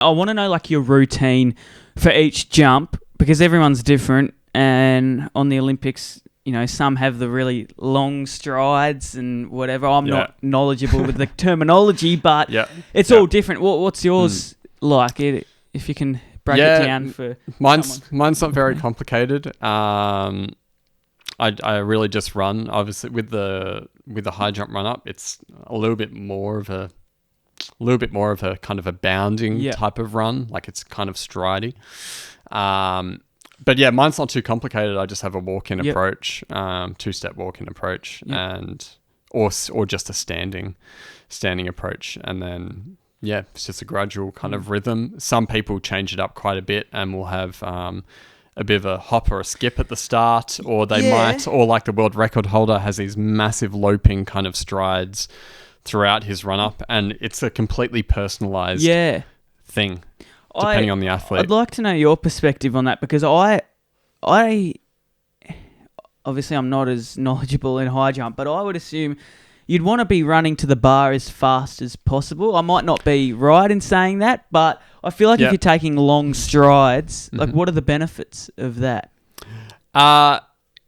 I want to know like your routine for each jump because everyone's different, and on the Olympics, you know, some have the really long strides and whatever. I'm not knowledgeable with the terminology, but it's all different. What's yours like? If you can break it down for mine's not very complicated. I really just run. Obviously, with the high jump run up, it's a little bit more of a kind of a bounding type of run. Like it's kind of stridey. But yeah, mine's not too complicated. I just have a walk-in approach, 2-step walk-in approach, and or just a standing approach, and then it's just a gradual kind of rhythm. Some people change it up quite a bit and will have a bit of a hop or a skip at the start, or they might, or like the world record holder has these massive loping kind of strides throughout his run up, and it's a completely personalized thing. Depending on the athlete. I'd like to know your perspective on that because I obviously I'm not as knowledgeable in high jump, but I would assume you'd want to be running to the bar as fast as possible. I might not be right in saying that, but I feel like if you're taking long strides, like what are the benefits of that?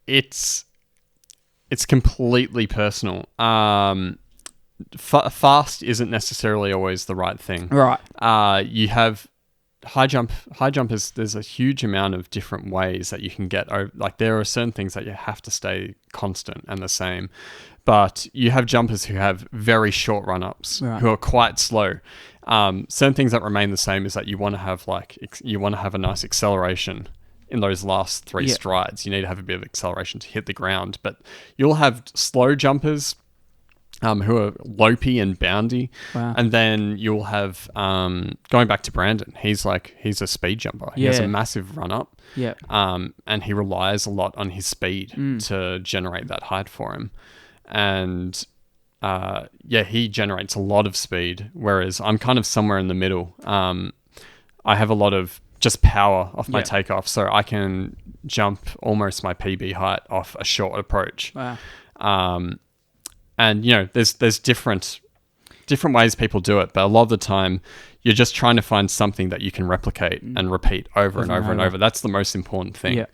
It's completely personal. Fast isn't necessarily always the right thing. Right. You have high jump is, there's a huge amount of different ways that you can get over. Like there are certain things that you have to stay constant and the same, but you have jumpers who have very short run-ups who are quite slow. Certain things that remain the same is that you want to have a nice acceleration in those last 3 strides. You need to have a bit of acceleration to hit the ground, but you'll have slow jumpers who are lopey and boundy. Wow. And then you'll have, going back to Brandon, he's a speed jumper. He has a massive run up. Yeah. And he relies a lot on his speed to generate that height for him. And he generates a lot of speed, whereas I'm kind of somewhere in the middle. I have a lot of just power off my takeoff, so I can jump almost my PB height off a short approach. Wow. And you know, there's different ways people do it, but a lot of the time you're just trying to find something that you can replicate and repeat over and over and over. That's the most important thing.